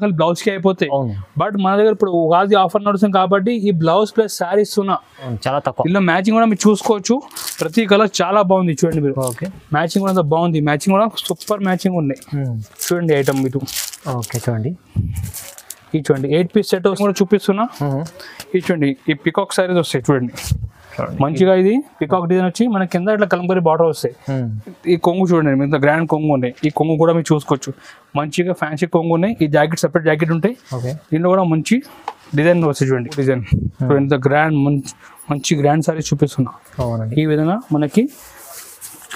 Blouse కి అయిపోతాయి. But మన దగ్గర ఇప్పుడు ఉగాది ఆఫర్ నడుస్తుంది కాబట్టి ఈ బ్లౌజ్ ప్లస్ శారీ ఇస్తున్నా చాలా తక్కువ. ఇలా మ్యాచింగ్ కూడా మీరు చూసుకోవచ్చు. ప్రతి కలర్ చాలా బాగుంది చూడండి మీరు. మ్యాచింగ్ కూడా బాగుంది, మ్యాచింగ్ కూడా సూపర్ మ్యాచింగ్ ఉన్నాయి. చూడండి ఐటమ్ మీరు. ఓకే చూడండి, ఈ చూడండి 8 పీస్ సెట్ కూడా చూపిస్తున్నా. ఈ చూడండి ఈ పికాక్ సారీస్ వస్తాయి చూడండి మంచిగా. ఇది పికాక్ డిజైన్ వచ్చి మన కింద ఇట్లా కలంకారీ బార్డర్ వస్తాయి. ఈ కొంగు చూడండి ఇంత గ్రాండ్ కొంగు ఉన్నాయి. ఈ కొంగు కూడా మీరు చూసుకోవచ్చు. మంచిగా ఫ్యాన్సీ కొంగు ఉన్నాయి. ఈ జాకెట్ సెపరేట్ జాకెట్ ఉంటాయి. దీనిలో కూడా మంచి డిజైన్ వస్తాయి చూడండి. డిజైన్ ఇంత గ్రాండ్ మంచి గ్రాండ్ సారీ చూపిస్తున్నా. ఈ విధంగా మనకి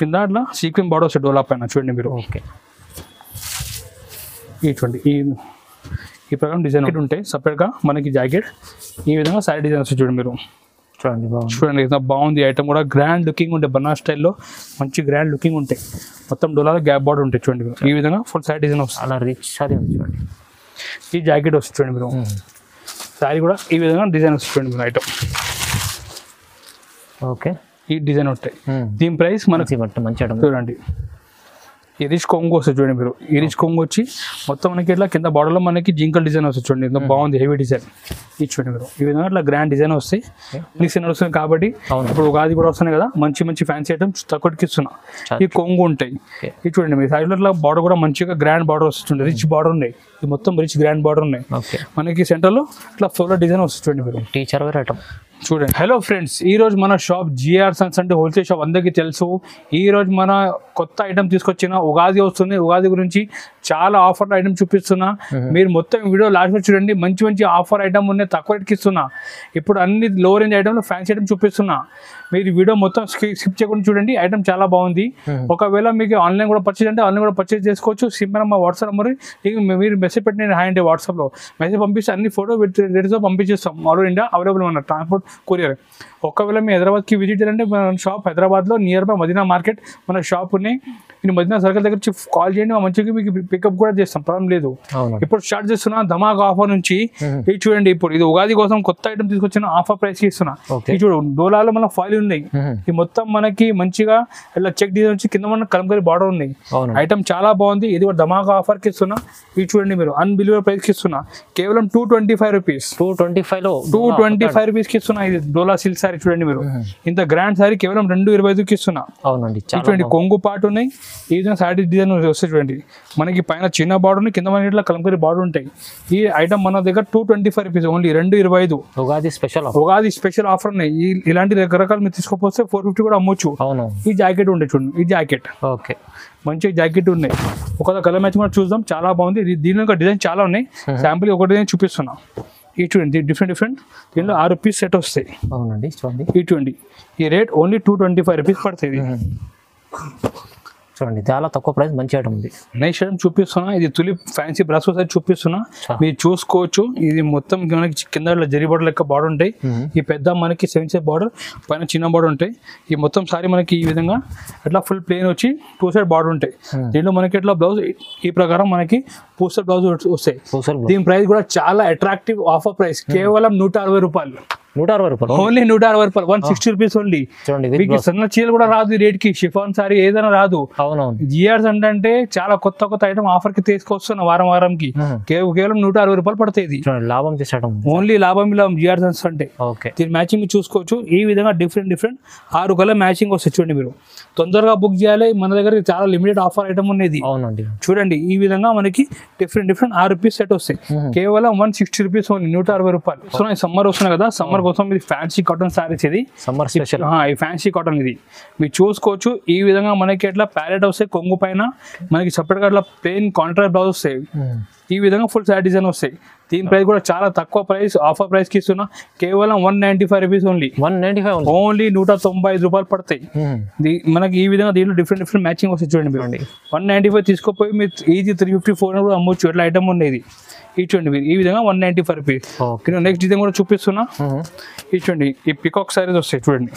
కింద అట్లా సీక్వెన్స్ బార్డర్ వస్తాయి డోలా పైన చూడండి మీరు. ఈ చూడండి ఈ ప్రకారం డిజైన్ ఉంటాయి సపరేట్గా మనకి జాకెట్. ఈ విధంగా సారీ డిజైన్ వస్తాయి చూడండి మీరు. చూడండి ఎంత బాగుంది ఐటమ్ కూడా. గ్రాండ్ లుకింగ్ ఉంటాయి, బనారస్ స్టైల్లో మంచి గ్రాండ్ లుకింగ్ ఉంటాయి. మొత్తం డోలాలో గ్యాప్ బార్డర్ ఉంటాయి చూడండి మీరు. ఈ విధంగా ఫుల్ సారీ డిజైన్ వస్తుంది. అలా రిచ్ సారీ చూడండి. ఈ జాకెట్ వస్తుంది చూడండి మీరు. సారీ కూడా ఈ విధంగా డిజైన్ వస్తుంది చూడండి మీరు ఐటమ్. ఓకే ఈ డిజైన్ ఉంటాయి. దీని ప్రైస్ మనకి మంచి చూడండి. ఈ రిచ్ కొంగు వస్తుంది చూడండి మీరు. ఈ రిచ్ కొంగు వచ్చి మొత్తం మనకి ఇట్లా కింద బార్డర్లో మనకి జింకల్ డిజైన్ వస్తుంది చూడండి. ఎంత బాగుంది హెవీ డిజైన్. ఇది చూడండి మీరు. ఈ విధంగా ఇట్లా గ్రాండ్ డిజైన్ వస్తాయి. మిక్సీ నడుస్తుంది కాబట్టి ఇప్పుడు ఉగాది కూడా వస్తున్నాయి కదా, మంచి మంచి ఫ్యాన్సీ ఐటమ్స్ తక్కువకి ఇస్తున్నా. ఈ కొంగు ఉంటాయి. ఇది చూడండి మీ సైడ్లో ఇట్లా బార్డర్ కూడా మంచిగా గ్రాండ్ బార్డర్ వస్తుంది. రిచ్ బార్డర్ ఉన్నాయి. ఇది మొత్తం రిచ్ గ్రాండ్ బార్డర్ ఉన్నాయి. మనకి సెంటర్లో ఇట్లా ఫ్లోర్ డిజైన్ వస్తుంది చూడండి మీరు. టీచర్ వేర్ ఐటమ్ చూడండి. హలో ఫ్రెండ్స్, ఈ రోజు మన షాప్ జిఆర్ సన్స్ అంటే హోల్సేల్ షాప్ అందరికీ తెలుసు. ఈ రోజు మన కొత్త ఐటమ్ తీసుకొచ్చిన ఉగాది వస్తుంది. ఉగాది గురించి చాలా ఆఫర్ ఐటమ్ చూపిస్తున్నా. మీరు మొత్తం వీడియో లాస్ట్ వరకు చూడండి. మంచి మంచి ఆఫర్ ఐటమ్ ఉన్నాయి, తక్కువ రేట్కి ఇస్తున్నా. ఇప్పుడు అన్ని లో రేంజ్ ఐటమ్లో ఫ్యాన్సీ ఐటమ్ చూపిస్తున్నా. మీరు వీడియో మొత్తం స్కిప్ చేయకుండా చూడండి. ఐటమ్ చాలా బాగుంది. ఒకవేళ మీకు ఆన్లైన్ కూడా పర్చేజ్ అంటే ఆన్లైన్ కూడా పర్చేజ్ చేసుకోవచ్చు. సింపుల్ మా వాట్సాప్ నెంబర్ మీరు మెసేజ్ పెట్టిన హాయ్ అంటే వాట్సాప్లో మెసేజ్ పంపిస్తే అన్ని ఫోటో రేట్తో పంపించేస్తాం. ఆల్ ఓవర్ ఇండియా అవైలబుల్ ఉన్న ట్రాన్స్పోర్ట్ కొరియర్. ఒకవేళ మీ హైదరాబాద్కి విజిట్ చేయాలంటే మన షాప్ హైదరాబాద్లో నియర్ బై మదీనా మార్కెట్ మన షాప్ ఉన్నాయి. మీరు మదీనా సర్కిల్ దగ్గర కాల్ చేయండి, మంచిగా మీకు పికప్ కూడా చేస్తాం, ప్రాబ్లం లేదు. ఇప్పుడు స్టార్ట్ చేస్తున్నా ధమాకా ఆఫర్ నుంచి. ఇది చూడండి, ఇప్పుడు ఇది ఉగాది కోసం కొత్త ఐటమ్ తీసుకొచ్చిన ఆఫర్ ప్రైస్ ఇస్తున్నా. ఇది చూడు డోలాలో మన ఫాయిల్ ఉన్నాయి. ఇది మొత్తం మనకి మంచిగా ఇలా చెక్ డిజైన్ వచ్చి కింద మన కలంకారీ బార్డర్ ఉన్నాయి. ఐటమ్ చాలా బాగుంది. ఇది కూడా ధమాకా ఆఫర్ కి ఇస్తున్నా. ఇది చూడండి మీరు అన్బిలీవబుల్ ప్రైస్ కి ఇస్తున్నా. కేవలం 225 రూపీస్. 225 రూపీస్ కి ఇస్తున్నా. ఇది డోలా సిల్క్ సారీ చూడండి మీరు. ఇంత గ్రాండ్ సారీ కేవలం 225కి ఇస్తున్నా. చూడండి కొంగు పాటు ఉన్నాయి. ఈ విధంగా సారీ డిజైన్ వస్తే చూడండి మనకి పైన చిన్న బార్డర్ ఉన్నాయి, కింద మనకి ఇట్లా కలంకారీ బార్డర్ ఉంటాయి. ఈ ఐటమ్ మన దగ్గర 225 rupees only. 225 Ugadi special offer ఉన్నాయి. ఇలాంటి రకరకాలు మీరు తీసుకోపోతే 450 కూడా అమ్మొచ్చు. ఈ జాకెట్ ఉండే చూడండి. ఈ జాకెట్ మంచి జాకెట్ ఉన్నాయి. ఒక కలర్ మ్యాచ్ కూడా చూద్దాం. చాలా బాగుంది. దీనిలో డిజైన్ చాలా ఉన్నాయి. శాంపుల్ ఒక డిజైన్ చూపిస్తున్నా. ఈ చూడండి డిఫరెంట్ దీనిలో 6 పీస్ సెట్ వస్తాయి. ఈ చూడండి ఈ రేట్ ఓన్లీ 225 రూపీస్ పడుతుంది. చూడండి చాలా తక్కువ ప్రైస్, మంచి ఐటమ్ ఉంది. నెక్స్ట్ ఐటమ్ చూపిస్తున్నా. ఇది తులిప్ ఫ్యాన్సీ బ్రాస్ సైజ్ చూపిస్తున్నా. మీరు చూసుకోవచ్చు. ఇది మొత్తం మనకి కింద జరీ బార్డర్ లెక్క బార్డర్ ఉంటాయి. ఈ పెద్ద మనకి 7 సైజ్ బార్డర్, పైన చిన్న బార్డర్ ఉంటాయి. ఈ మొత్తం సారీ మనకి ఈ విధంగా ఇట్లా ఫుల్ ప్లేన్ వచ్చి 2 సైడ్ బార్డర్ ఉంటాయి. దీంట్లో మనకి ఇట్లా బ్లౌజ్ ఈ ప్రకారం మనకి పూసర్ బ్లౌజ్ వస్తాయి. దీని ప్రైస్ కూడా చాలా అట్రాక్టివ్ ఆఫర్ ప్రైస్. కేవలం 160 రూపాయలు. ఓన్లీ 160 రూపాయలు. 160 రూపీస్ ఓన్లీ. మీకు సన్న చీరలు కూడా రాదు ఈ రేట్ కి. షిఫాన్ సారీ ఏదైనా రాదు. జిఆర్స్ అంటే చాలా కొత్త ఐటమ్ ఆఫర్ కి తీసుకొస్తున్నా. వారంకి కేవలం 160 రూపాయలు పడుతుంది. లాభం చేసడం ఓన్లీ లాభం జిఆర్స్ అంటే. దీని మ్యాచింగ్ చూసుకోవచ్చు. ఈ విధంగా డిఫరెంట్ 6 కలర్ మ్యాచింగ్ వస్తాయి చూడండి. మీరు తొందరగా బుక్ చేయాలి. మన దగ్గర చాలా లిమిటెడ్ ఆఫర్ ఐటమ్ ఉన్నది. చూడండి ఈ విధంగా మనకి డిఫరెంట్ 6 పీస్ సెట్ వస్తాయి. కేవలం 160 రూపీస్ ఓన్లీ. 160 రూపాయలు. సమ్మర్ వస్తున్నాయి కదా, సమ్మర్ కోసం ఇది ఫ్యాన్సీ కాటన్ సారీస్. ఇది సమ్మర్ స్పెషల్. ఈ ఫ్యాన్సీ కాటన్ ఇది మీరు చూసుకోవచ్చు. ఈ విధంగా మనకి ఎట్లా ప్యారెట్ వస్తాయి. కొంగు పైన మనకి సపరేట్ గా అట్లా ప్లెయిన్ కాంట్రాస్ట్ బ్లౌజ్ వస్తాయి. ఈ విధంగా ఫుల్ సారీ డిజైన్ వస్తాయి. దీని ప్రైస్ కూడా చాలా తక్కువ ప్రైస్, ఆఫర్ ప్రైస్ కి ఇస్తున్నా. కేవలం 195 రూపీస్ ఓన్లీ. 195 ఓన్లీ 195 రూపాయలు పడతాయి. మనకి ఈ విధంగా దీంట్లో డిఫరెంట్ మ్యాచింగ్ వస్తాయి చూడండి. మీరు 195 తీసుకోపోయి మీరు ఈజీ 350 400 కూడా అమ్మొచ్చు. ఎట్లా ఐటమ్ ఉండేది. ఈ చూడండి మీరు ఈ విధంగా 195 రూపీస్. నెక్స్ట్ డిజైన్ కూడా చూపిస్తున్నా. ఈ చూడండి ఈ పికాక్ సారీస్ వస్తాయి చూడండి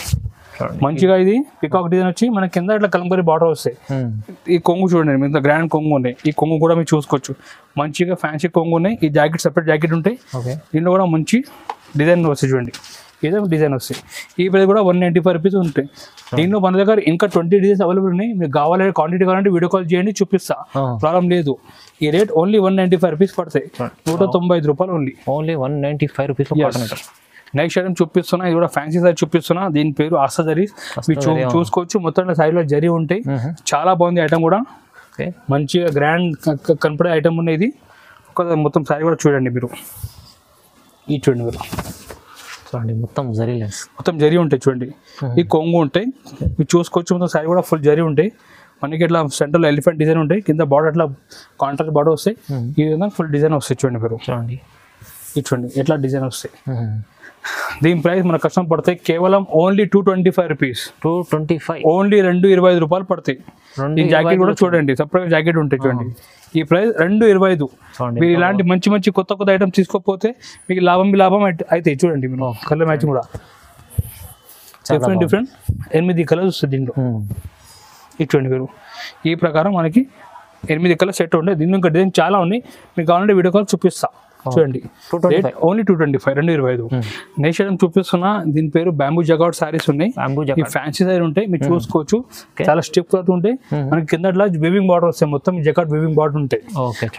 మంచిగా. ఇది పికాక్ డిజైన్ వచ్చి మన కింద ఇట్లా కలంకారీ బార్డర్ వస్తాయి. ఈ కొంగు చూడండి ఇంత గ్రాండ్ కొంగు ఉన్నాయి. ఈ కొంగు కూడా మీరు చూసుకోవచ్చు. మంచిగా ఫ్యాన్సీ కొంగు ఉన్నాయి. ఈ జాకెట్ సపరేట్ జాకెట్ ఉంటాయి. దీనిలో కూడా మంచి డిజైన్ వస్తాయి చూడండి. ఏదో డిజైన్ వస్తాయి. ఈ ప్రైస్ కూడా 195 రూపీస్ ఉంటాయి. దీనిలో మన దగ్గర ఇంకా 20 డిజైన్స్ అవైలబుల్ ఉన్నాయి. మీకు కావాలంటే క్వాంటిటీ కావాలంటే వీడియో కాల్ చేయండి, చూపిస్తా, ప్రాబ్లం లేదు. ఈ రేట్ ఓన్లీ 195 రూపీస్ పడతాయి, 195 రూపాయలు only. Only 195 rupees. Next item చూపిస్తున్నా, ఇది కూడా ఫ్యాన్సీ సారీ చూపిస్తున్నా. దీని పేరు ఆస్తా జరీస్. మీరు చూసుకోవచ్చు, మొత్తం సైడ్లో జరీ ఉంటాయి. చాలా బాగుంది ఐటమ్ కూడా, మంచిగా గ్రాండ్ కనపడే ఐటమ్ ఉన్నాయి. ఇది ఒక మొత్తం సారీ కూడా చూడండి మీరు, ఈ చూడండి మీరు, చూడండి మొత్తం జరీ లైన్స్, మొత్తం జరీ ఉంటాయి చూడండి. ఈ కొంగు ఉంటాయి, మీరు చూసుకోవచ్చు. మొత్తం సారీ కూడా ఫుల్ జరీ ఉంటాయి. మనకి ఇట్లా సెంటర్లో ఎలిఫెంట్ డిజైన్ ఉంటాయి, కింద బార్డర్ అట్లా కాంట్రాస్ట్ బార్డర్ వస్తాయి. ఈ విధంగా ఫుల్ డిజైన్ వస్తాయి చూడండి మీరు. చూడండి ఇది చూడండి ఎట్లా డిజైన్ వస్తాయి. దీని ప్రైస్ మన కస్టమర్ పడతాయి కేవలం ఓన్లీ 225 రూపీస్. 225 ఓన్లీ 225 రూపాయలు పడతాయి. ఈ జాకెట్ కూడా చూడండి, సపరేట్ జాకెట్ ఉంటాయి చూడండి. ఈ ప్రైస్ 225. మీరు ఇలాంటి మంచి మంచి కొత్త కొత్త ఐటమ్స్ తీసుకోకపోతే మీకు లాభం అయితే చూడండి. మీరు కలర్ మ్యాచింగ్ కూడా డిఫరెంట్ 8 కలర్స్ వస్తుంది దీంట్లో. ఇది చూడండి మీరు, ఈ ప్రకారం మనకి 8 కలర్ సెట్ ఉంటాయి. దీనిలో ఇంకా డిజైన్ చాలా ఉన్నాయి, మీకు కావాలంటే వీడియో కాల్ చూపిస్తా చూడండి. ఓన్లీ 225, 225. నెక్స్ట్ ఐటమ్ చూపిస్తున్నా, దీని పేరు బ్యాంబూ జగాట్ సారీస్ ఉన్నాయి. ఈ ఫ్యాన్సీ సారీ ఉంటాయి, మీరు చూసుకోవచ్చు. చాలా స్టిఫ్ క్లాత్ ఉంటాయి. మనకి కింద వీవింగ్ బార్డర్ వస్తాయి, మొత్తం జగాట్ వీవింగ్ బార్డర్ ఉంటాయి.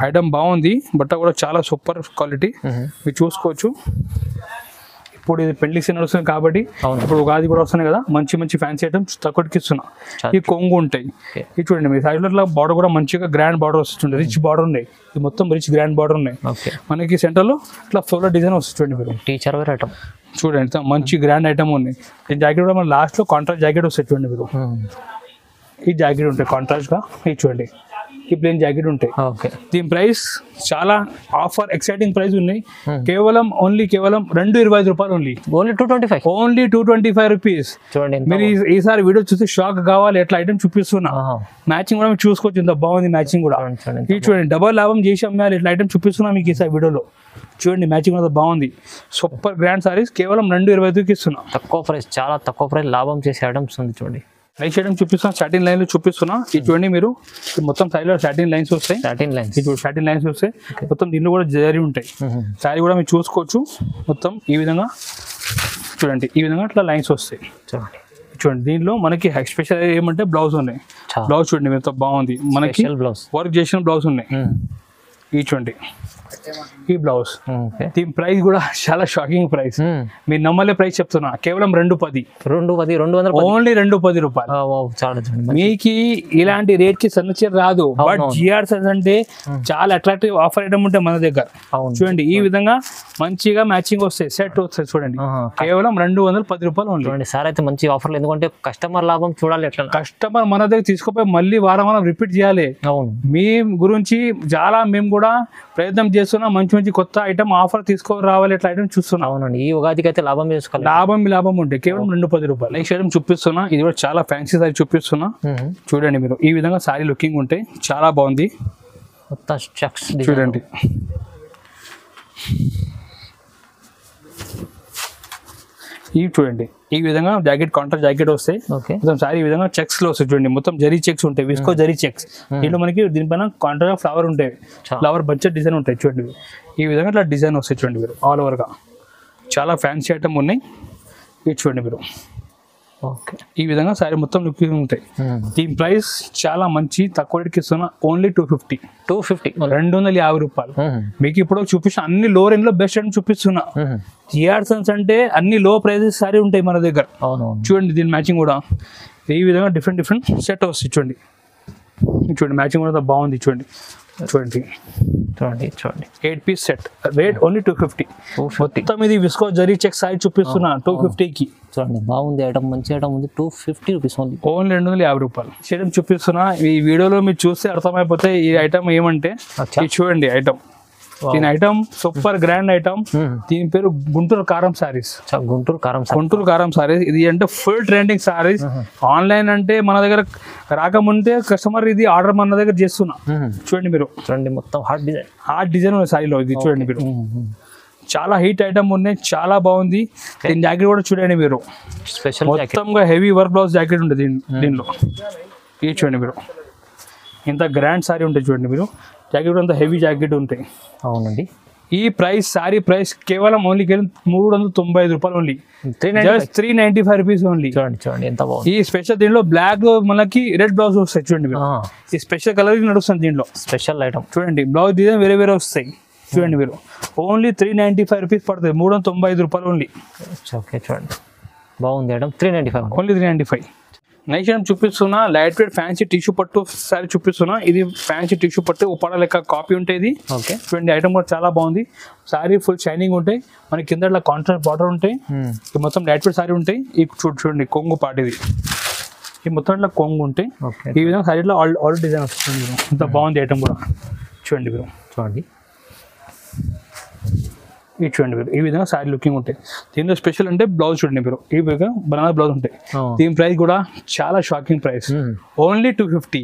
ఐటమ్ బాగుంది, బట్ట కూడా చాలా సూపర్ క్వాలిటీ, మీరు చూసుకోవచ్చు. ఇప్పుడు ఇది పెళ్లి సీజన్ వస్తుంది కాబట్టి, ఇప్పుడు ఉగాది కూడా వస్తున్నాయి కదా, మంచి మంచి ఫ్యాన్సీ ఐటమ్స్ తక్కువకి ఇస్తున్నా. ఈ కొంగు ఉంటాయి, ఇది చూడండి. మీ సైడ్ లో బార్డర్ కూడా మంచిగా గ్రాండ్ బార్డర్ వస్తుంది, రిచ్ బార్డర్ ఉన్నాయి. ఇది మొత్తం రిచ్ గ్రాండ్ బార్డర్ ఉన్నాయి. మనకి సెంటర్ లో ఇట్లా ఫ్లోర్ డిజైన్ వస్తుంది చూడండి మీరు. టీచర్ వేర్ ఐటమ్ చూడండి, మంచి గ్రాండ్ ఐటమ్ ఉంది. ఈ జాకెట్ కూడా మన లాస్ట్ లో కాంట్రాస్ట్ జాకెట్ వస్తుంది చూడండి మీరు. ఈ జాకెట్ ఉంటాయి కాంట్రాస్ట్ గా, ఇది చూడండి. ఈ ప్లేన్ జాకెట్ ఉంటాయి. దీని ప్రైస్ చాలా ఆఫర్ ఎక్సైటింగ్ ప్రైస్ ఉన్నాయి. కేవలం 225 రూపాయలు ఓన్లీ. Only 225 rupees. చూడండి, మీరు ఈసారి వీడియో చూస్తే షాక్ కావాలి, ఎట్లా ఐటమ్ చూపిస్తున్నా. మ్యాచింగ్ కూడా మీరు చూసుకోవచ్చు, ఇంత బాగుంది మ్యాచింగ్ కూడా. ఇది చూడండి, డబల్ లాభం చేసి అమ్మాలి, ఇట్లా ఐటమ్ చూపిస్తున్నా మీకు ఈసారి వీడియోలో. చూడండి మ్యాచింగ్ కూడా బాగుంది, సూపర్ గ్రాండ్ సారీస్. కేవలం 225కి ఇస్తున్నా. తక్కువ ప్రైస్, చాలా తక్కువ ప్రైస్ లాభం చేసే ఐటమ్స్ ఉంది చూడండి. నెక్స్ట్ ఐటమ్ చూపిస్తున్నా, సాటిన్ లైన్లు చూపిస్తున్నా. ఇది చూడండి మీరు, మొత్తం సైడ్లో సాటిన్ లైన్స్ వస్తాయి. సాటిన్ లైన్స్ వస్తాయి మొత్తం. దీనిలో కూడా జరీ ఉంటాయి. సారీ కూడా మీరు చూసుకోవచ్చు. మొత్తం ఈ విధంగా చూడండి, ఈ విధంగా ఇట్లా లైన్స్ వస్తాయి చూడండి. దీనిలో మనకి స్పెషల్ ఏమంటే బ్లౌజ్ ఉన్నాయి. బ్లౌజ్ చూడండి ఎంత బాగుంది, మనకి వర్క్ చేసిన బ్లౌజ్ ఉన్నాయి. ఈ చూడండి, ఈ బ్లౌజ్. దీని ప్రైస్ కూడా చాలా షాకింగ్ ప్రైస్, మీరు నమ్మలే ప్రైస్ చెప్తున్నా. కేవలం 210. ఓన్లీ 210 రూపాయలు. మీకు ఇలాంటి రేట్ కి సన్నచీర రాదు. బట్ జిఆర్ సన్స్ అంటే చాలా అట్రాక్టివ్ ఆఫర్ ఐటమ్ ఉంటాయి మన దగ్గర. చూడండి, ఈ విధంగా మంచిగా మ్యాచింగ్ వస్తాయి, సెట్ వస్తాయి చూడండి. కేవలం 210 రూపాయలు ఓన్లీ. సార్ అయితే మంచి ఆఫర్లు, ఎందుకంటే కస్టమర్ లాభం చూడాలి. ఎట్లా కస్టమర్ మన దగ్గర తీసుకుపోయి మళ్ళీ వారం రిపీట్ చేయాలి. మీ గురించి చాలా మేము కూడా ప్రయత్నం చేస్తున్నా, మంచి మంచి కొత్త ఐటమ్ ఆఫర్ తీసుకొని రావాలి, ఇట్లా ఐటమ్ చూస్తున్నా. అవునండి, ఈ ఉగాదికి అయితే లాభం చేసుకోవాలి. లాభం ఉంటాయి. కేవలం 210 రూపాయలు. నెక్స్ట్ ఐటమ్ చూపిస్తున్నా, ఇది కూడా చాలా ఫ్యాన్సీ సారీ చూపిస్తున్నా. చూడండి మీరు, ఈ విధంగా సారీ లుకింగ్ ఉంటాయి, చాలా బాగుంది. చూడండి, ఇవి చూడండి, ఈ విధంగా జాకెట్ కాంట్రాస్ట్ జాకెట్ వస్తాయి. మొత్తం సారీ ఈ విధంగా చెక్స్ లో వస్తాయి చూడండి. మొత్తం జరీ చెక్స్ ఉంటాయి, విస్కో జరీ చెక్స్. దీంట్లో మనకి దీనిపైన కాంట్రాస్ట్ ఫ్లవర్ ఉంటాయి, ఫ్లవర్ బడ్జెట్ డిజైన్ ఉంటాయి చూడండి. ఈ విధంగా ఇట్లా డిజైన్ వస్తాయి చూడండి మీరు, ఆల్ ఓవర్ గా. చాలా ఫ్యాన్సీ ఐటమ్ ఉన్నాయి. ఇది చూడండి మీరు, ఈ విధంగా సారీ మొత్తం లుకింగ్ ఉంటాయి. దీని ప్రైస్ చాలా మంచి తక్కువ రేట్కి ఇస్తున్నా. ఓన్లీ 250. 250 రూపాయలు. మీకు ఇప్పుడు చూపిస్తున్నా అన్ని లో రేంజ్ లో బెస్ట్ ఐటమ్ చూపిస్తున్నా. జిఆర్ సన్స్ అంటే అన్ని లో ప్రైజెస్ సారీ ఉంటాయి మన దగ్గర. చూడండి, దీని మ్యాచింగ్ కూడా ఈ విధంగా డిఫరెంట్ సెట్ వస్తుంది చూడండి. మ్యాచింగ్ కూడా బాగుంది చూడండి. 8 పీస్ సెట్, రేట్ ఓన్లీ 250. మొత్తం ఇది విస్కో జరీ చెక్ సారీ చూపిస్తున్నా 250కి. చూడండి, బాగుంది ఐటమ్, మంచి ఐటమ్ ఉంది. 250 రూపీస్ ఓన్లీ. 250 రూపాయలు. ఐటమ్ చూపిస్తున్నా, ఈ వీడియోలో మీరు చూస్తే అర్థమైపోతే ఈ ఐటమ్ ఏమంటే. చూడండి ఐటమ్, దీని ఐటమ్ సూపర్ గ్రాండ్ ఐటమ్. దీని పేరు గుంటూరు కారం సారీస్. గుంటూరు కారం సారీస్. ఇది అంటే ఫుల్ ట్రెండింగ్ సారీస్. ఆన్లైన్ అంటే మన దగ్గర రాకముందే కస్టమర్ ఇది ఆర్డర్ మన దగ్గర చేస్తున్నా. చూడండి మీరు, మొత్తం హార్ట్ డిజైన్ ఉంది సారీలో. ఇది చూడండి మీరు, చాలా హీట్ ఐటమ్ ఉన్నాయి, చాలా బాగుంది. దీని జాకెట్ కూడా చూడండి మీరు, మొత్తంగా హెవీ వర్క్ బ్లౌజ్ జాకెట్ ఉంటుంది దీనిలో. ఇది చూడండి మీరు, ఇంత గ్రాండ్ సారీ ఉంటుంది చూడండి మీరు. జాకెట్ అంతా హెవీ జాకెట్ ఉంటాయి. అవునండి, ఈ ప్రైస్ సారీ ప్రైస్ కేవలం ఓన్లీ 395 రూపాయలు ఓన్లీ, జస్ట్ 395 రూపీస్ ఓన్లీ. చూడండి ఎంత బాగుంది. ఈ స్పెషల్ దీనిలో బ్లాక్ మనకి రెడ్ బ్లౌజ్ వస్తాయి చూడండి మీరు. ఈ స్పెషల్ కలర్ నడుస్తుంది దీనిలో. స్పెషల్ ఐటమ్ చూడండి బ్లౌజ్ డిజైన్ వేరే వేరే వస్తాయి చూడండి మీరు. ఓన్లీ 395 రూపీస్ పడుతుంది, 395 రూపాయలు ఓన్లీ. ఓకే చూడండి బాగుంది ఐటమ్. 395 ఓన్లీ 395. నెక్స్ట్ నేను చూపిస్తున్నా లైట్ వెయిట్ ఫ్యాన్సీ టిష్యూ పట్టు సారీ చూపిస్తున్నా. ఇది ఫ్యాన్సీ టిష్యూ పట్టు ఉపాడ లెక్క కాపీ ఉంటుంది. ఓకే చూడండి ఐటమ్ కూడా చాలా బాగుంది. సారీ ఫుల్ షైనింగ్ ఉంటాయి, మనకి కింద ఇట్లా కాంట్రాస్ట్ బార్డర్ ఉంటాయి. మొత్తం లైట్ వెయిట్ సారీ ఉంటాయి. ఈ చూడండి కొంగు పాట ఇది, ఈ మొత్తం ఇట్లా కొంగు ఉంటాయి. ఈ విధంగా సారీలో ఆల్ డిజైన్ వస్తుంది. ఇంత బాగుంది ఐటమ్ కూడా చూడండి మీరు. చూడండి ఇది చూడండి మీరు, ఈ విధంగా సారీ లుకింగ్ ఉంటాయి. దీనిలో స్పెషల్ అంటే బ్లౌజ్ చూడండి మీరు, ఈ విధంగా బనానా బ్లౌజ్ ఉంటాయి. దీని ప్రైస్ కూడా చాలా షాకింగ్ ప్రైస్, ఓన్లీ 250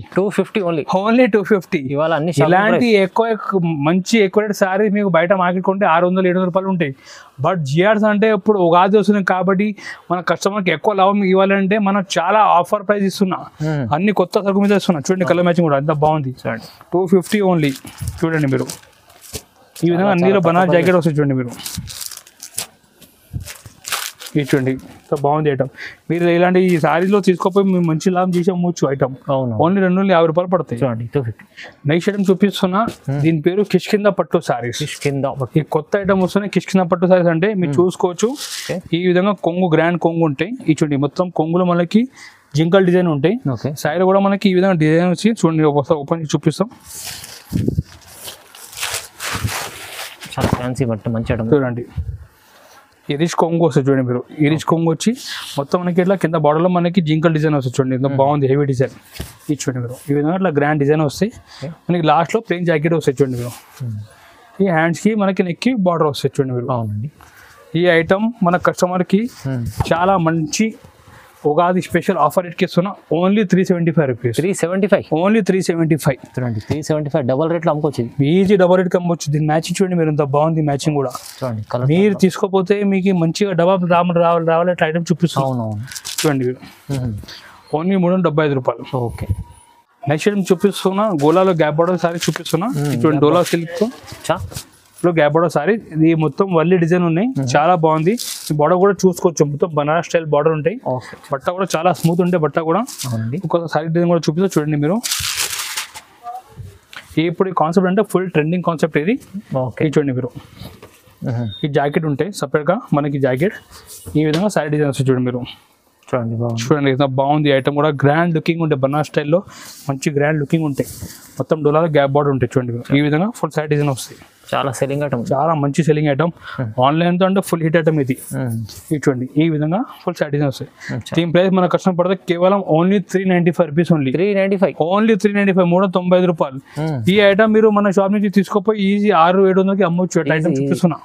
ఓన్లీ. 250. ఇవాళ అన్ని ఇలాంటి మంచి ఎక్కువ రేట్ సారీ మీకు బయట మార్కెట్ కొంటే 600-700 రూపాయలు ఉంటాయి. బట్ జిఆర్స్ అంటే ఇప్పుడు ఉగాది వస్తుంది కాబట్టి మన కస్టమర్కి ఎక్కువ లాభం ఇవ్వాలంటే మనం చాలా ఆఫర్ ప్రైస్ ఇస్తున్నా, అన్ని కొత్త సరుకు మీద ఇస్తున్నా. చూడండి కలర్ మ్యాచింగ్ కూడా ఎంత బాగుంది. 250 ఓన్లీ. చూడండి మీరు ఈ విధంగా అన్నిలో బనారస్ జాకెట్ వస్తుంది చూడండి మీరు. ఇది చూడండి ఎంత బాగుంది ఐటమ్. మీరు ఇలాంటి ఈ సారీలో తీసుకోపోయి మేము మంచి లాభం చేసి అమ్మవచ్చు ఐటమ్. ఓన్లీ 250 రూపాయలు పడతాయి. చూడండి 250. నెక్స్ట్ ఐటమ్ చూపిస్తున్నా, దీని పేరు కిష్కింద పట్టు సారీస్. ఈ కొత్త ఐటమ్ వస్తున్నాయి కిష్కింద పట్టు సారీస్ అంటే మీరు చూసుకోవచ్చు. ఈ విధంగా కొంగు గ్రాండ్ కొంగు ఉంటాయి. ఈ చూడండి మొత్తం కొంగులో మనకి జింకల్ డిజైన్ ఉంటాయి. సారీ కూడా మనకి ఈ విధంగా డిజైన్ వచ్చి చూడండి ఒకసారి ఓపెన్ చేసి చూపిస్తాం. చాలా ఫ్యాన్సీ బట్ మంచి ఐటమ్. చూడండి ఈ రిచ్ కొంగు వస్తుంది చూడండి మీరు. ఈ రిచ్ కొంగు వచ్చి మొత్తం మనకి ఇట్లా కింద బార్డర్లో మనకి జింకల్ డిజైన్ వస్తుంది చూడండి, ఎంత బాగుంది హెవీ డిజైన్. ఇది చూడండి మీరు ఈ విధంగా ఇట్లా గ్రాండ్ డిజైన్ వస్తాయి. మనకి లాస్ట్లో ప్లెయిన్ జాకెట్ వస్తాయి చూడండి మీరు. ఈ హ్యాండ్స్కి మనకి నెక్కి బార్డర్ వస్తాయి చూడండి మీరు. అవునండి. ఈ ఐటమ్ మన కస్టమర్కి చాలా మంచి ఉగాది స్పెషల్ ఆఫర్ రేట్కి ఇస్తున్నా, ఓన్లీ 375 రూపీస్. 375 ఓన్లీ 375. చూడండి 375 డబల్ రేట్లో అమ్ముకోవచ్చు. ఈజీ డబల్ రేట్కి అమ్మవచ్చు. దీని మ్యాచింగ్ చూడండి మీరు ఎంత బాగుంది మ్యాచింగ్ కూడా. చూడండి మీరు తీసుకోపోతే మీకు మంచిగా డబ్బా రావాలి అట్లా ఐటమ్ చూపిస్తాం. అవునవును చూడండి మీరు ఓన్లీ 375 రూపాయలు. ఓకే నెక్స్ట్ ఐటమ్ చూపిస్తున్నా, గోలాలో గ్యాప్ బార్డర్ సారీ చూపిస్తున్నా. చూడండి డోలా సిల్క్ లో గ్యాప్ బార్డర్ సారీ. ఇది మొత్తం వల్లి డిజైన్ ఉన్నాయి, చాలా బాగుంది. ఈ బార్డర్ కూడా చూసుకోవచ్చు, మొత్తం బనారస్ స్టైల్ బార్డర్ ఉంటాయి. బట్ట కూడా చాలా స్మూత్ ఉంటాయి బట్ట కూడా. ఒక సారీ డిజైన్ కూడా చూపిస్తా చూడండి మీరు. ఇప్పుడు ఈ కాన్సెప్ట్ అంటే ఫుల్ ట్రెండింగ్ కాన్సెప్ట్ ఇది. చూడండి మీరు ఈ జాకెట్ ఉంటాయి సపరేట్గా మనకి జాకెట్. ఈ విధంగా సారీ డిజైన్ వస్తుంది చూడండి మీరు. చూడండి ఎంత బాగుంది ఐటమ్ కూడా. గ్రాండ్ లుకింగ్ ఉంటాయి, బనారస్ స్టైల్లో మంచి గ్రాండ్ లుకింగ్ ఉంటాయి. మొత్తం డోలాలో గ్యాప్ బార్డర్ ఉంటాయి చూడండి మీరు. ఈ విధంగా ఫుల్ సారీ డిజైన్ వస్తాయి. చాలా సెల్లింగ్ ఐటమ్, చాలా మంచి సెల్లింగ్ ఐటమ్. ఆన్లైన్తో అంటే ఫుల్ హిట్ ఐటమ్ ఇది. ఇది చూడండి ఈ విధంగా ఫుల్ సారీ డిజైన్ వస్తాయి. దీని ప్రైస్ మన కస్టమర్ పడితే కేవలం ఓన్లీ 395 రూపీస్ ఓన్లీ. 395 ఓన్లీ 395, 395 రూపాయలు. ఈ ఐటమ్ మీరు మన షాప్ నుంచి తీసుకోపోయి ఈజీ 600-700కి అమ్మవచ్చు. ఐటమ్ చూపిస్తున్నా.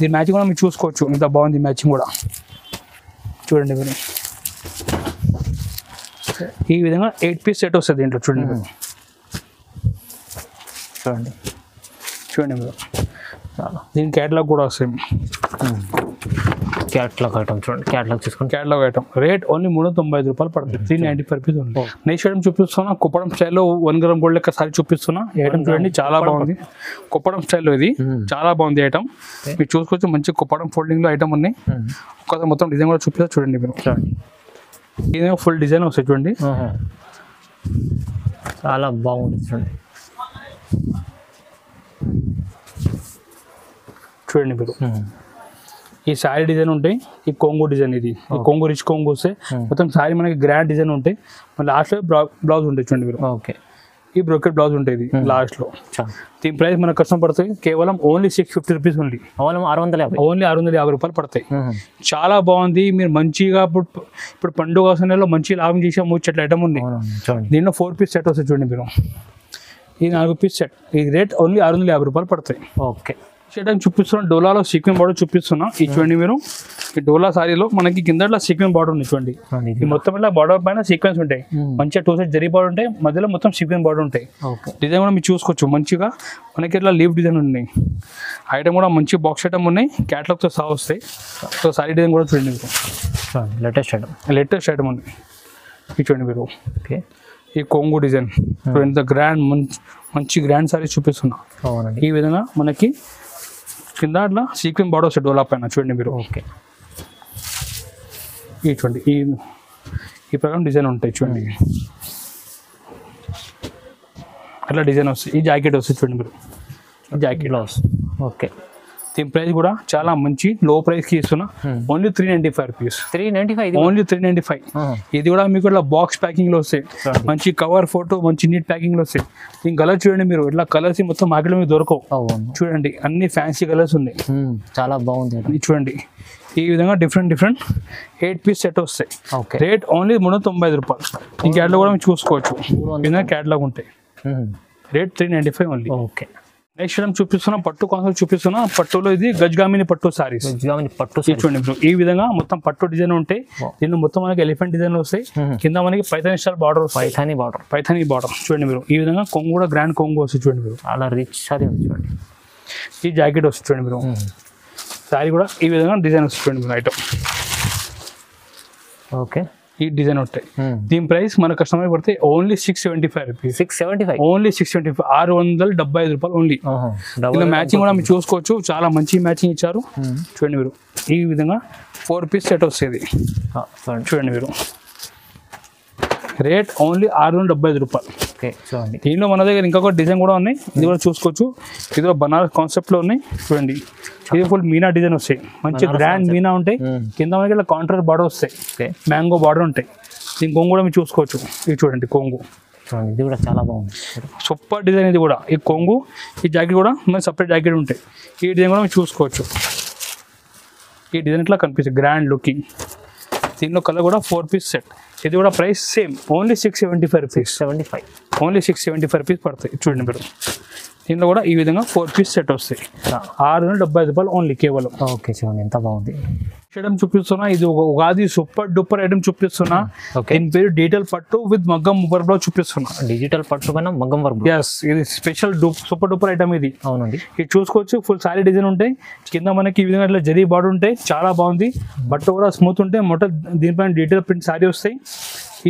దీని మ్యాచింగ్ కూడా మీరు చూసుకోవచ్చు, ఇంత బాగుంది మ్యాచింగ్ కూడా. చూడండి మీరు ఈ విధంగా 8 పీస్ సెట్ వస్తుంది దీంట్లో. చూడండి మీరు చూడండి చూడండి మీరు. దీని క్యాటలాగ్ కూడా వస్తాయి. క్యాటలాగ్ ఐటమ్ చూడండి. క్యాటలాగ్ చూసుకోండి. క్యాటలాగ్ ఐటమ్ రేట్ ఓన్లీ 395 రూపాయలు పడుతుంది. 395 రూపీస్ ఉంది. నెక్స్ట్ ఐటమ్ చూపిస్తున్నా, కుప్పడం స్టైల్లో 1 గ్రామ్ గోల్డ్ లెక్క సారీ చూపిస్తున్నా. ఈ ఐటమ్ చూడండి చాలా బాగుంది. కుప్పడం స్టైల్లో ఇది చాలా బాగుంది ఐటమ్. మీరు చూసుకోవచ్చు, మంచి కుప్పడం ఫోల్డింగ్ లో ఐటమ్ ఉన్నాయి. ఒకసారి మొత్తం డిజైన్ కూడా చూపిస్తా చూడండి మీరు. ఇది ఫుల్ డిజైన్ వస్తాయి చూడండి, చాలా బాగుంది. చూడండి మీరు ఈ శారీ డిజైన్ ఉంటాయి. ఈ కొంగు డిజైన్ ఇది. ఈ కొంగు రిచ్ కొంగు వస్తే మొత్తం శారీ మనకి గ్రాండ్ డిజైన్ ఉంటాయి. మళ్ళీ లాస్ట్లో బ్లౌజ్ ఉంటాయి చూడండి మీరు. ఓకే ఈ బ్రోకెట్ బ్లౌజ్ ఉంటుంది లాస్ట్లో. దీని ప్రైస్ మనకు కష్టం పడతాయి కేవలం ఓన్లీ 650 రూపీస్ ఓన్లీ. ఓన్లీ 650 రూపాయలు పడతాయి. చాలా బాగుంది. మీరు మంచిగా ఇప్పుడు పండుగ సమయంలో మంచి లాభం చేసే ముచ్చట్ల ఐటమ్ ఉంది. దీనిలో 4 పీస్ సెట్ వస్తుంది చూడండి మీరు. ఈ 4 పీస్ సెట్ ఈ రేట్ ఓన్లీ 650 రూపాయలు పడతాయి. ఓకే చేయడానికి చూపిస్తున్నా. డోలాలో సీక్వెన్స్ బార్డర్ చూపిస్తున్నా. ఈ చూడండి మీరు ఈ డోలా సారీలో మనకి కింద సీక్వెన్స్ బార్డర్ ఉంది చూడండి. ఈ మొత్తం ఇలా బార్డర్ పైన సీక్వెన్స్ ఉంటాయి. మంచిగా 2 సైడ్ జరీ బార్డర్ ఉంటాయి, మధ్యలో మొత్తం సీక్వెన్స్ బార్డర్ ఉంటాయి. డిజైన్ కూడా మీరు చూసుకోవచ్చు. మంచిగా మనకి ఇట్లా లీవ్ డిజైన్ ఉన్నాయి. ఐటమ్ కూడా మంచి బాక్స్ ఐటమ్ ఉన్నాయి. క్యాటలాగ్తో సహా వస్తాయి. సో సారీ డిజైన్ కూడా చూడండి మీరు. లేటెస్ట్ ఐటమ్ ఉంది. ఇది చూడండి మీరు. ఓకే ఈ కొంగు డిజైన్ ఎంత గ్రాండ్ మంచి గ్రాండ్ సారీ చూపిస్తున్నా. ఈ విధంగా మనకి కింద అట్లా సీక్వెన్స్ బార్డర్ వస్తాయి డోలా పైన చూడండి మీరు. ఓకే. చూడండి ఈ ప్రకారం డిజైన్ ఉంటాయి చూడండి. అట్లా డిజైన్ వస్తాయి. ఈ జాకెట్ వస్తుంది చూడండి మీరు. ఈ జాకెట్ బ్లౌజ్. ఓకే. దీని ప్రైస్ కూడా చాలా మంచి లో ప్రైస్ కి ఇస్తున్నా. Only 395 rupees. 395. ఓన్లీ 395. ఇది కూడా మీకు ఇట్లా బాక్స్ ప్యాకింగ్ లో వస్తాయి. మంచి కవర్ ఫోటో మంచి నీట్ ప్యాకింగ్ లో వస్తాయి. దీని కలర్ చూడండి మీరు. ఇట్లా కలర్స్ మొత్తం మార్కెట్ లో మీకు దొరకవు. చూడండి అన్ని ఫ్యాన్సీ కలర్స్ ఉన్నాయి. చాలా బాగుంది. ఇది చూడండి ఈ విధంగా డిఫరెంట్ 8 పీస్ సెట్ వస్తాయి. రేట్ ఓన్లీ 395 రూపాయలు. ఈ క్యాటలాగ్ కూడా మీరు చూసుకోవచ్చు. క్యాటలాగ్ ఉంటాయి. Rate 395 only. Okay. Next time చూపిస్తున్నా పట్టు కాన్సెప్ట్ చూపిస్తున్నా. పట్టులో ఇది గజ్గామిని పట్టు సారీస్. పట్టు చూడండి ఇప్పుడు ఈ విధంగా మొత్తం పట్టు డిజైన్ ఉంటాయి. దీనిలో మొత్తం మనకి ఎలిఫెంట్ డిజైన్ వస్తాయి. కింద మనకి పైథానీ స్టైల్ బార్డర్ వస్తాయి. పైథానీ బార్డర్ చూడండి మీరు. ఈ విధంగా కొంగు కూడా గ్రాండ్ కొంగు వస్తుంది చూడండి మీరు. అలా రిచ్ సారీ చూడండి. ఈ జాకెట్ వస్తుంది చూడండి మీరు. సారీ కూడా ఈ విధంగా డిజైన్ వస్తుంది చూడండి మీరు. Item okay. ఈ డిజైన్ ఉంటాయి. దీని ప్రైస్ మన కస్టమర్ పడితే ఓన్లీ 675 రూపీస్. 675. ఓన్లీ 675. 675 రూపాయలు ఓన్లీ. ఇలా మ్యాచింగ్ కూడా మీరు చూసుకోవచ్చు. చాలా మంచి మ్యాచింగ్ ఇచ్చారు చూడండి మీరు. ఈ విధంగా 4 పీస్ సెట్ వస్తుంది చూడండి మీరు. రేట్ ఓన్లీ 675 రూపాయలు. దీనిలో మన దగ్గర ఇంకొక డిజైన్ కూడా ఉన్నాయి. ఇది కూడా చూసుకోవచ్చు. ఇది బనారస్ కాన్సెప్ట్ లో ఉన్నాయి చూడండి. ఇది ఫుల్ మీనా డిజైన్ వస్తాయి. మంచి గ్రాండ్ మీనా ఉంటాయి. కింద మనకి ఇట్లా కాంట్రాస్ట్ బార్డర్ వస్తాయి. మ్యాంగో బార్డర్ ఉంటాయి. దీని కొంగు కూడా మీరు చూసుకోవచ్చు. ఇది చూడండి కొంగు. ఇది కూడా చాలా బాగుంది. సూపర్ డిజైన్ ఇది కూడా. ఈ కొంగు ఈ జాకెట్ కూడా మనకి సపరేట్ జాకెట్ ఉంటాయి. ఈ డిజైన్ కూడా మీరు చూసుకోవచ్చు. ఈ డిజైన్ ఇట్లా కనిపిస్తుంది గ్రాండ్ లుకింగ్. దీనిలో కలర్ కూడా 4 పీస్ సెట్. ఇది కూడా price same only 675 rupees. Only 675 rupees పడతాయి చూడండి మీరు. దీనిలో కూడా ఈ విధంగా 4 పీస్ సెట్ వస్తాయి. 675 రూపాయలు ఓన్లీ కేవలం. ఓకే చూడండి ఎంత బాగుంది. ఐటమ్ చూపిస్తున్నా. ఇది ఒక ఉగాది సూపర్ డూపర్ ఐటమ్ చూపిస్తున్నా. దీని పేరు డిజిటల్ పట్టు విత్ మగ్గం వర్క్ బ్లౌజ్ చూపిస్తున్నా. డిజిటల్ పట్టు పైన మగ్గం వర్క్. ఎస్ ఇది స్పెషల్ సూపర్ డూపర్ ఐటమ్ ఇది. అవునండి. ఇది చూసుకోవచ్చు. ఫుల్ సారీ డిజైన్ ఉంటాయి. కింద మనకి ఈ విధంగా ఇట్లా జరీ బార్డర్ ఉంటాయి. చాలా బాగుంది. బట్ట కూడా స్మూత్ ఉంటాయి. మొత్తం దీనిపైన డీటెయిల్ ప్రింట్ సారీ వస్తాయి.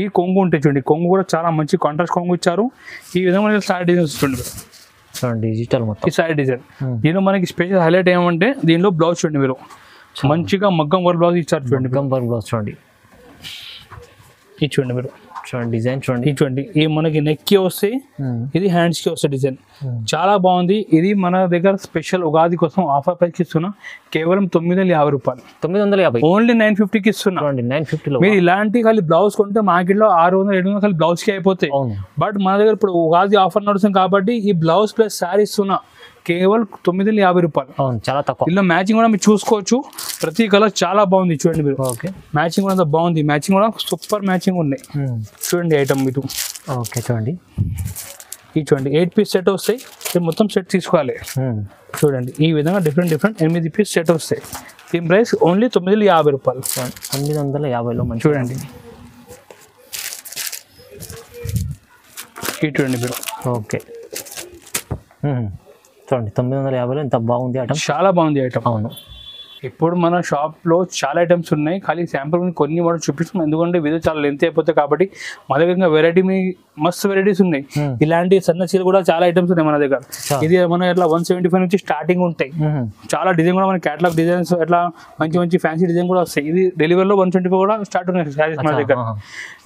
ఈ కొంగు ఉంటాయి చూడండి. కొంగు కూడా చాలా మంచి కాంట్రాస్ట్ కొంగు ఇచ్చారు. ఈ విధంగా సారీ డిజైన్ చూడండి. డిజిటల్ మొత్తం ఈ సారీ డిజైన్. దీనిలో మనకి స్పెషల్ హైలైట్ ఏమంటే దీనిలో బ్లౌజ్ చూడండి మీరు. మంచిగా మగ్గం వర్క్ బ్లౌజ్ ఇచ్చారు చూడండి. మగ్గం వర్క్ బ్లౌజ్ చూడండి. ఇది చూడండి మీరు. చూడండి డిజైన్ చూడండి. ఇది చూడండి. ఈ మనకి నెక్ కి వస్తాయి. ఇది హ్యాండ్స్ కి వస్తాయి డిజైన్. చాలా బాగుంది. ఇది మన దగ్గర స్పెషల్ ఉగాది కోసం ఆఫర్ ప్రైస్ ఇస్తున్నా. కేవలం 950 రూపాయలు. 950. ఓన్లీ 950కి ఇస్తున్నా. 950లో మీరు ఇలాంటి ఖాళీ బ్లౌజ్ కొంటే మార్కెట్ లో 600-700 ఖాళీ బ్లౌజ్ కి అయిపోతాయి. బట్ మన దగ్గర ఇప్పుడు ఉగాది ఆఫర్ నడుస్తుంది కాబట్టి ఈ బ్లౌజ్ ప్లస్ శారీ ఇస్తున్నా కేవలం 950 రూపాయలు. చాలా తక్కువ. ఇలా మ్యాచింగ్ కూడా మీరు చూసుకోవచ్చు. ప్రతి కలర్ చాలా బాగుంది చూడండి మీరు. మ్యాచింగ్ కూడా బాగుంది. మ్యాచింగ్ కూడా సూపర్ మ్యాచింగ్ ఉన్నాయి చూడండి. ఐటమ్ ఇది. ఓకే చూడండి. ఇది చూడండి 8 పీస్ సెట్ వస్తాయి. ఇది మొత్తం సెట్ తీసుకోవాలి చూడండి. ఈ విధంగా డిఫరెంట్ 8 పీస్ సెట్ వస్తాయి. దీని ప్రైస్ ఓన్లీ 950 రూపాయలు. 950లో చూడండి. ఇది చూడండి మీరు. ఓకే చూడండి 950లో ఎంత బాగుంది ఐటమ్. చాలా బాగుంది ఐటమ్. అవును. ఇప్పుడు మన షాప్లో చాలా ఐటమ్స్ ఉన్నాయి. ఖాళీ శాంపుల్ కొన్ని కూడా చూపిస్తాం. ఎందుకంటే వీడియో చాలా లెంత్ అయిపోతాయి కాబట్టి మా దగ్గర వెరైటీ మస్తు వెరైటీస్ ఉన్నాయి. ఇలాంటి సన్న చీరలు కూడా చాలా ఐటమ్స్ ఉన్నాయి మన దగ్గర. ఇది మన ఇట్లా 175 నుంచి స్టార్టింగ్ ఉంటాయి. చాలా డిజైన్ కూడా మన క్యాటలాగ్ డిజైన్స్ అట్లా మంచి మంచి ఫ్యాన్సీ డిజైన్ కూడా వస్తాయి. ఇది డెలివరీలో 125 కూడా స్టార్ట్ ఉన్నాయి శారీస్ మన దగ్గర.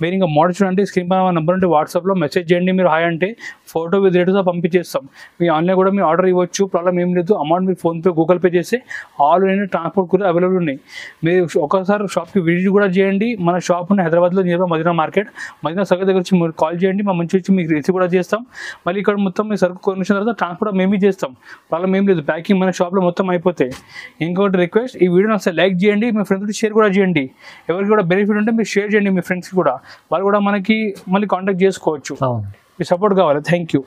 మీరు ఇంకా మోడల్ చూడండి. స్క్రీన్ పైన నెంబర్ ఉంటే వాట్సాప్లో మెసేజ్ చేయండి. మీరు హాయ్ అంటే ఫోటో విత్ రేటుతో పంపించేస్తాం. మీ ఆన్లైన్ కూడా మీ ఆర్డర్ ఇవ్వచ్చు. ప్రాబ్లం ఏం లేదు. అమౌంట్ మీరు ఫోన్పే గూగుల్ పే చేస్తే ఆల్ ట్రాన్స్పోర్ట్ కూడా అవైలబుల్ ఉన్నాయి. మీరు ఒకసారి షాప్కి విజిట్ కూడా చేయండి. మన షాప్ ఉన్న హైదరాబాద్లో నియర్ మదీనా మార్కెట్ మదీనా సరుకు దగ్గర వచ్చి మీరు కాల్ చేయండి. మా మంచి వచ్చి మీకు రిసీవ్ కూడా చేస్తాం. మళ్ళీ ఇక్కడ మొత్తం మీ సరుకు కొనిసిన తర్వాత ట్రాన్స్పోర్ట్ మేమే చేస్తాం. ప్రాబ్లం ఏం లేదు. ప్యాకింగ్ మన షాప్లో మొత్తం అయిపోతాయి. ఇంకొకటి రిక్వెస్ట్, ఈ వీడియోని అసలు లైక్ చేయండి. మీ ఫ్రెండ్స్కి షేర్ కూడా చేయండి. ఎవరికి కూడా బెనిఫిట్ ఉంటే మీరు షేర్ చేయండి మీ ఫ్రెండ్స్కి కూడా. వాళ్ళు కూడా మనకి మళ్ళీ కాంటాక్ట్ చేసుకోవచ్చు. మీ సపోర్ట్ కావాలి. Thank you.